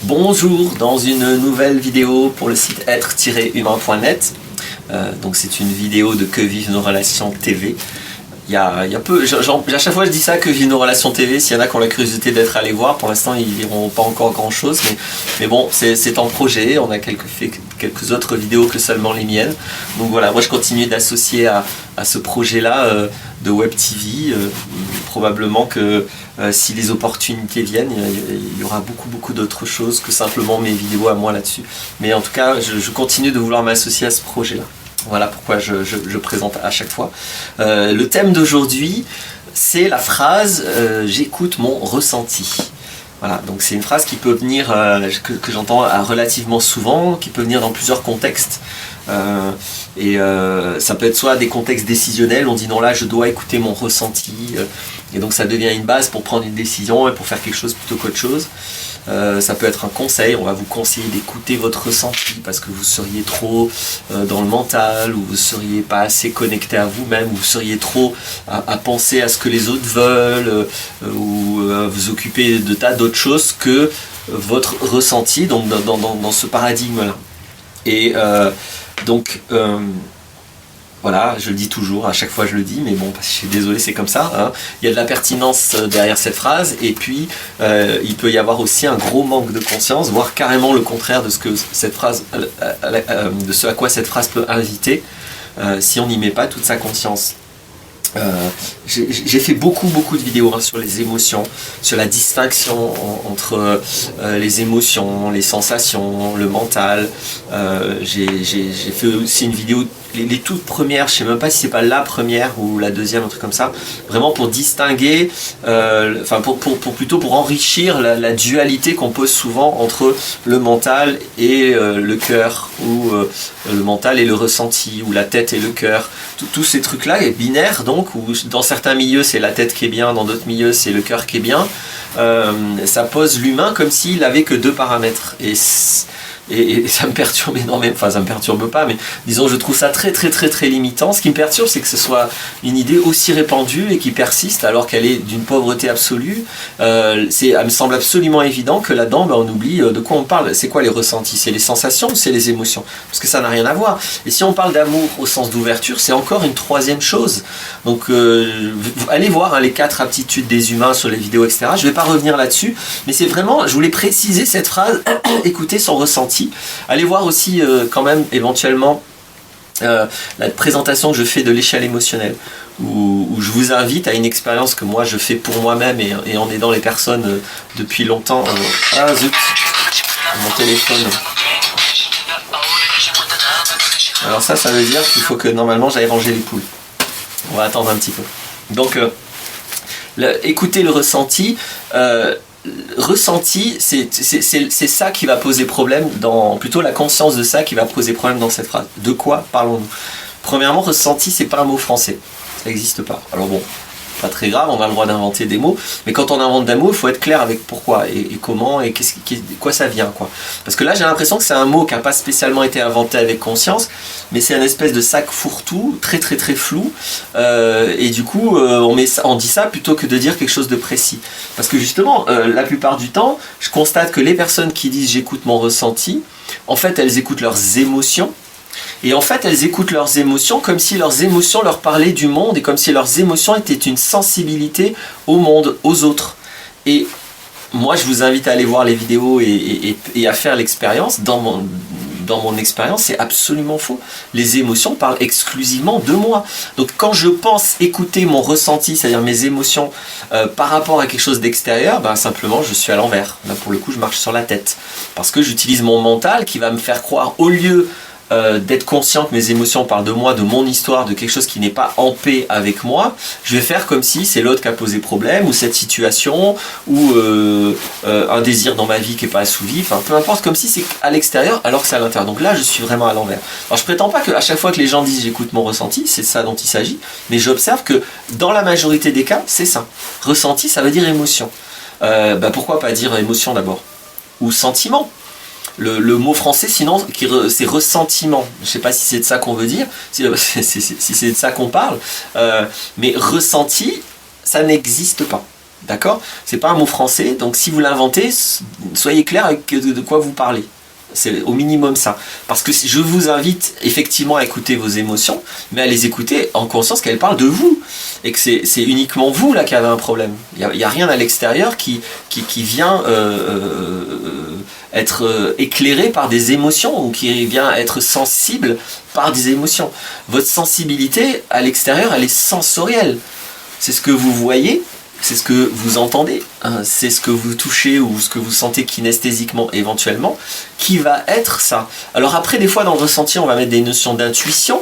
Bonjour, dans une nouvelle vidéo pour le site être-humain.net. Donc c'est une vidéo de Que vivent nos relations TV. Il y a peu, à chaque fois je dis ça, Que vivent nos relations TV. S'il y en a qui ont la curiosité d'être allés voir, pour l'instant ils n'iront pas encore grand chose, mais bon, c'est en projet. On a fait quelques autres vidéos que seulement les miennes. Donc voilà, moi je continue d'associer à ce projet là de Web TV. Probablement que si les opportunités viennent, il y aura beaucoup d'autres choses que simplement mes vidéos à moi là-dessus. Mais en tout cas, je continue de vouloir m'associer à ce projet là. Voilà pourquoi je présente à chaque fois. Le thème d'aujourd'hui, c'est la phrase j'écoute mon ressenti. Voilà, donc c'est une phrase qui peut venir, que j'entends relativement souvent, qui peut venir dans plusieurs contextes. Ça peut être soit des contextes décisionnels, on dit non là je dois écouter mon ressenti, et donc ça devient une base pour prendre une décision et pour faire quelque chose plutôt qu'autre chose. Ça peut être un conseil, on va vous conseiller d'écouter votre ressenti parce que vous seriez trop dans le mental, ou vous seriez pas assez connecté à vous-même, ou vous seriez trop à penser à ce que les autres veulent, ou vous occuper de tas d'autres choses que votre ressenti, donc dans ce paradigme-là. Et donc voilà, je le dis toujours, à chaque fois je le dis, mais bon, je suis désolé, c'est comme ça, hein. Il y a de la pertinence derrière cette phrase, et puis il peut y avoir aussi un gros manque de conscience, voire carrément le contraire de ce que cette phrase, de ce à quoi cette phrase peut inviter, si on n'y met pas toute sa conscience. J'ai fait beaucoup de vidéos sur les émotions, sur la distinction entre les émotions, les sensations, le mental. J'ai fait aussi une vidéo, les toutes premières, je sais même pas si c'est pas la première ou la deuxième, un truc comme ça, vraiment pour distinguer, plutôt pour enrichir la dualité qu'on pose souvent entre le mental et le cœur, ou le mental et le ressenti, ou la tête et le cœur. Tous ces trucs-là, binaires donc, où dans certains milieux c'est la tête qui est bien, dans d'autres milieux c'est le cœur qui est bien, ça pose l'humain comme s'il avait que deux paramètres. Et ça me perturbe énormément, enfin ça me perturbe pas, mais disons je trouve ça très limitant. Ce qui me perturbe, c'est que ce soit une idée aussi répandue et qui persiste alors qu'elle est d'une pauvreté absolue. Elle me semble absolument évident que là-dedans, on oublie de quoi on parle. C'est quoi les ressentis? C'est les sensations ou c'est les émotions? Parce que ça n'a rien à voir. Et si on parle d'amour au sens d'ouverture, c'est encore une troisième chose. Donc allez voir les 4 aptitudes des humains sur les vidéos, etc. Je ne vais pas revenir là-dessus, mais c'est vraiment, je voulais préciser cette phrase, écouter son ressenti. Allez voir aussi quand même éventuellement la présentation que je fais de l'échelle émotionnelle, où je vous invite à une expérience que moi je fais pour moi-même et en aidant les personnes depuis longtemps. Ah zut, mon téléphone. Alors ça veut dire qu'il faut que normalement j'aille ranger les poules. On va attendre un petit peu. Donc écoutez le ressenti. Ressenti, c'est ça qui va poser problème, plutôt la conscience de ça qui va poser problème dans cette phrase. De quoi parlons-nous? Premièrement, ressenti, c'est pas un mot français, ça n'existe pas. Alors bon, pas très grave, on a le droit d'inventer des mots, mais quand on invente des mots, il faut être clair avec pourquoi et comment et quoi ça vient, quoi. Parce que là, j'ai l'impression que c'est un mot qui n'a pas spécialement été inventé avec conscience, mais c'est un espèce de sac fourre-tout, très flou, et du coup, on dit ça plutôt que de dire quelque chose de précis. Parce que justement, la plupart du temps, je constate que les personnes qui disent j'écoute mon ressenti, en fait, elles écoutent leurs émotions. Et en fait, elles écoutent leurs émotions comme si leurs émotions leur parlaient du monde et comme si leurs émotions étaient une sensibilité au monde, aux autres. Et moi, je vous invite à aller voir les vidéos et à faire l'expérience. Dans mon expérience, c'est absolument faux. Les émotions parlent exclusivement de moi. Donc quand je pense écouter mon ressenti, c'est-à-dire mes émotions par rapport à quelque chose d'extérieur, simplement je suis à l'envers. Là pour le coup, je marche sur la tête. Parce que j'utilise mon mental qui va me faire croire, au lieu d'être conscient que mes émotions parlent de moi, de mon histoire, de quelque chose qui n'est pas en paix avec moi, je vais faire comme si c'est l'autre qui a posé problème, ou cette situation, ou un désir dans ma vie qui n'est pas assouvi, enfin peu importe, comme si c'est à l'extérieur alors que c'est à l'intérieur. Donc là je suis vraiment à l'envers. Alors je prétends pas qu'à chaque fois que les gens disent j'écoute mon ressenti, c'est ça dont il s'agit, mais j'observe que dans la majorité des cas, c'est ça. Ressenti, ça veut dire émotion. Pourquoi pas dire émotion d'abord? Ou sentiment? Le mot français, sinon, c'est ressentiment. Je ne sais pas si c'est de ça qu'on veut dire, si c'est de ça qu'on parle, mais ressenti, ça n'existe pas. D'accord? C'est pas un mot français, donc si vous l'inventez, soyez clair avec de quoi vous parlez. C'est au minimum ça. Parce que je vous invite effectivement à écouter vos émotions, mais à les écouter en conscience qu'elles parlent de vous. Et que c'est uniquement vous là qui avez un problème. Il n'y a rien à l'extérieur qui vient être éclairé par des émotions ou qui vient être sensible par des émotions. Votre sensibilité à l'extérieur, elle est sensorielle. C'est ce que vous voyez, c'est ce que vous entendez, hein, c'est ce que vous touchez ou ce que vous sentez kinesthésiquement éventuellement, qui va être ça. Alors après, des fois dans le ressenti, on va mettre des notions d'intuition.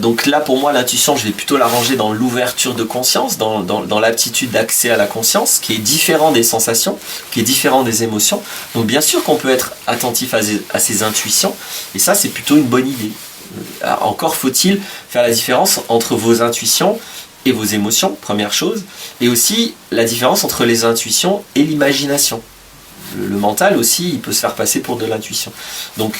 Donc là, pour moi, l'intuition, je vais plutôt la ranger dans l'ouverture de conscience, dans l'aptitude d'accès à la conscience, qui est différent des sensations, qui est différent des émotions. Donc bien sûr qu'on peut être attentif à ses intuitions, et ça, c'est plutôt une bonne idée. Encore faut-il faire la différence entre vos intuitions et vos émotions, première chose, et aussi la différence entre les intuitions et l'imagination. Le mental aussi, il peut se faire passer pour de l'intuition. Donc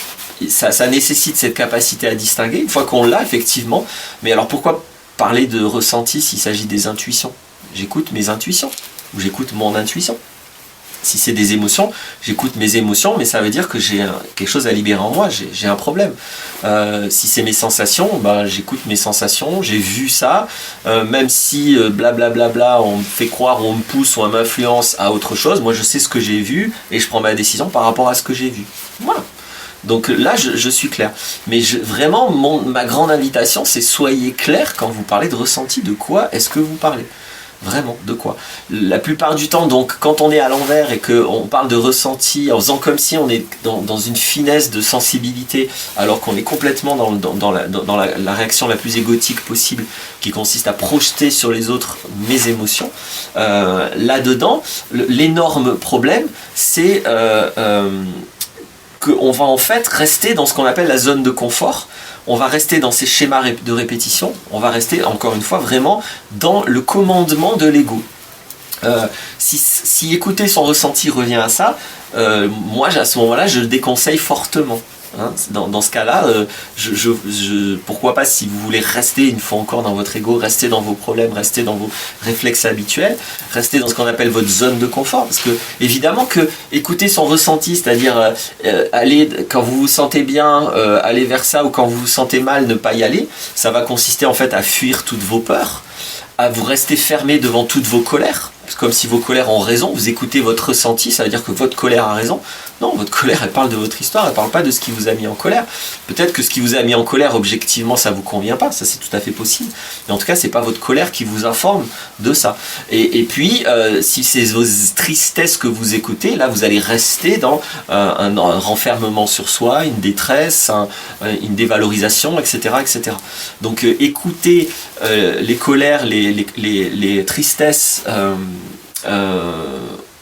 ça nécessite cette capacité à distinguer, une fois qu'on l'a effectivement, mais alors pourquoi parler de ressenti s'il s'agit des intuitions? J'écoute mes intuitions, ou j'écoute mon intuition. Si c'est des émotions, j'écoute mes émotions, mais ça veut dire que j'ai quelque chose à libérer en moi, j'ai un problème. Si c'est mes sensations, ben, j'écoute mes sensations, j'ai vu ça, même si blablabla, on me fait croire, on me pousse, on m'influence à autre chose, moi je sais ce que j'ai vu et je prends ma décision par rapport à ce que j'ai vu. Voilà. Donc là, je suis clair. Mais vraiment, ma grande invitation, c'est soyez clair quand vous parlez de ressenti. De quoi est-ce que vous parlez ? Vraiment, de quoi? La plupart du temps, donc, quand on est à l'envers et qu'on parle de ressenti en faisant comme si on est dans une finesse de sensibilité, alors qu'on est complètement dans la réaction la plus égotique possible, qui consiste à projeter sur les autres mes émotions, là-dedans, l'énorme problème, c'est qu'on va en fait rester dans ce qu'on appelle la zone de confort. On va rester dans ces schémas de répétition, on va rester encore une fois vraiment dans le commandement de l'ego. Si écouter son ressenti revient à ça, moi à ce moment-là je le déconseille fortement. Hein, dans ce cas-là, pourquoi pas, si vous voulez rester une fois encore dans votre ego, rester dans vos problèmes, rester dans vos réflexes habituels, rester dans ce qu'on appelle votre zone de confort, parce que évidemment que écouter son ressenti, c'est-à-dire aller quand vous vous sentez bien, aller vers ça, ou quand vous vous sentez mal, ne pas y aller, ça va consister en fait à fuir toutes vos peurs, à vous rester fermé devant toutes vos colères. Comme si vos colères ont raison, vous écoutez votre ressenti, ça veut dire que votre colère a raison. Non, votre colère, elle parle de votre histoire, elle parle pas de ce qui vous a mis en colère. Peut-être que ce qui vous a mis en colère, objectivement, ça vous convient pas, ça c'est tout à fait possible. Mais en tout cas, c'est pas votre colère qui vous informe de ça. Et puis, si c'est vos tristesses que vous écoutez, là, vous allez rester dans un renfermement sur soi, une détresse, une dévalorisation, etc., etc. Donc, écoutez les colères, les tristesses,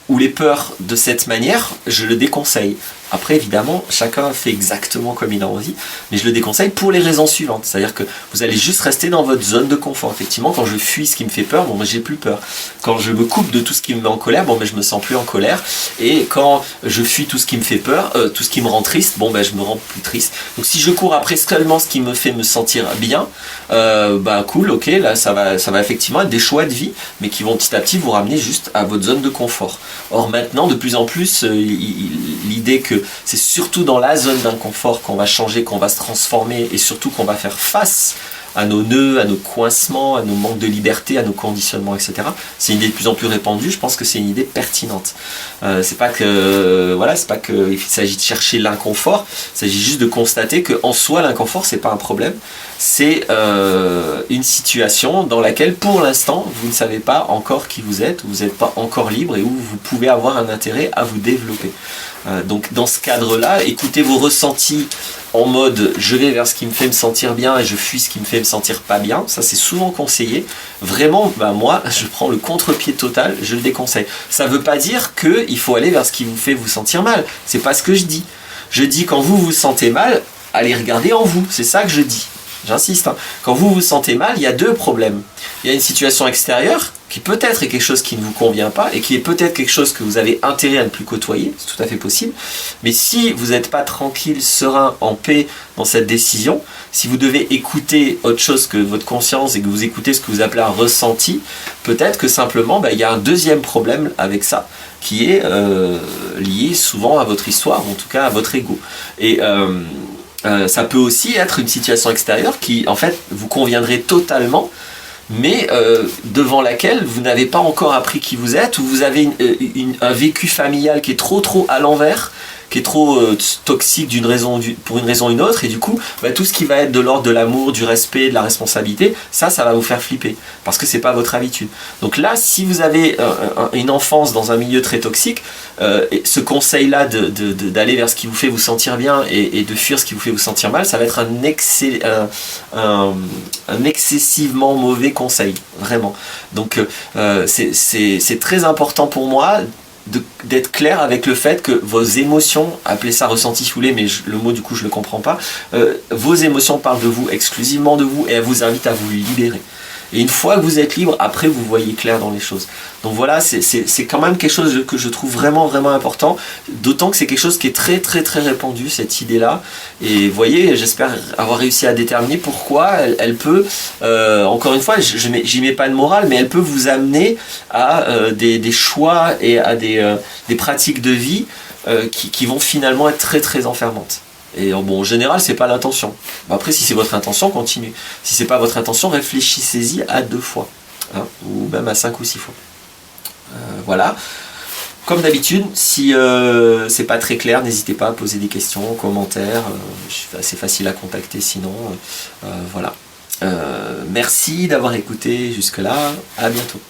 ou les peurs de cette manière, je le déconseille. Après, évidemment, chacun fait exactement comme il a envie, mais je le déconseille pour les raisons suivantes. C'est-à-dire que vous allez juste rester dans votre zone de confort. Effectivement, quand je fuis ce qui me fait peur, bon, ben, j'ai plus peur. Quand je me coupe de tout ce qui me met en colère, bon, ben, je me sens plus en colère. Et quand je fuis tout ce qui me fait peur, tout ce qui me rend triste, bon, ben, je me rends plus triste. Donc, si je cours après seulement ce qui me fait me sentir bien, bah, cool, ok, là, ça va effectivement être des choix de vie, mais qui vont petit à petit vous ramener juste à votre zone de confort. Or, maintenant, de plus en plus, l'idée que c'est surtout dans la zone d'inconfort qu'on va changer, qu'on va se transformer, et surtout qu'on va faire face à nos nœuds, à nos coincements, à nos manques de liberté, à nos conditionnements, etc. C'est une idée de plus en plus répandue, je pense que c'est une idée pertinente. C'est pas qu'il s'agit de chercher l'inconfort, il s'agit juste de constater qu'en soi, l'inconfort, c'est pas un problème, c'est une situation dans laquelle, pour l'instant, vous ne savez pas encore qui vous êtes, vous n'êtes pas encore libre, et où vous pouvez avoir un intérêt à vous développer. Donc dans ce cadre-là, écoutez vos ressentis en mode je vais vers ce qui me fait me sentir bien et je fuis ce qui me fait me sentir pas bien, ça c'est souvent conseillé. Vraiment, bah moi je prends le contre-pied total, je le déconseille. Ça veut pas dire qu'il faut aller vers ce qui vous fait vous sentir mal, c'est pas ce que je dis. Je dis quand vous vous sentez mal, allez regarder en vous, c'est ça que je dis. J'insiste, hein. Quand vous vous sentez mal, il y a deux problèmes. Il y a une situation extérieure qui peut-être est quelque chose qui ne vous convient pas et qui est peut-être quelque chose que vous avez intérêt à ne plus côtoyer, c'est tout à fait possible. Mais si vous n'êtes pas tranquille, serein, en paix dans cette décision, si vous devez écouter autre chose que votre conscience et que vous écoutez ce que vous appelez un ressenti, peut-être que simplement il y a un deuxième problème avec ça qui est lié souvent à votre histoire, ou en tout cas à votre ego. Et ça peut aussi être une situation extérieure qui en fait vous conviendrait totalement, mais devant laquelle vous n'avez pas encore appris qui vous êtes, ou vous avez un vécu familial qui est trop à l'envers, qui est trop toxique pour une raison ou une autre, et du coup tout ce qui va être de l'ordre de l'amour, du respect, de la responsabilité, ça va vous faire flipper, parce que c'est pas votre habitude. Donc là, si vous avez une enfance dans un milieu très toxique, ce conseil-là d'aller vers ce qui vous fait vous sentir bien et de fuir ce qui vous fait vous sentir mal, ça va être un excessivement mauvais conseil, vraiment. Donc c'est très important pour moi d'être clair avec le fait que vos émotions, appelez ça ressenti si vous voulez, mais le mot du coup je le comprends pas, vos émotions parlent de vous, exclusivement de vous, et elles vous invitent à vous libérer. Et une fois que vous êtes libre, après vous voyez clair dans les choses. Donc voilà, c'est quand même quelque chose que je trouve vraiment important, d'autant que c'est quelque chose qui est très répandu, cette idée-là. Et vous voyez, j'espère avoir réussi à déterminer pourquoi elle peut, encore une fois, j'y mets pas de morale, mais elle peut vous amener à des choix et à des pratiques de vie qui vont finalement être très enfermantes. Et bon, en général, c'est pas l'intention. Après, si c'est votre intention, continuez. Si c'est pas votre intention, réfléchissez-y à 2 fois, hein, ou même à 5 ou 6 fois. Voilà. Comme d'habitude, si c'est pas très clair, n'hésitez pas à poser des questions, commentaires. Je suis assez facile à contacter sinon. Voilà. Merci d'avoir écouté jusque-là. À bientôt.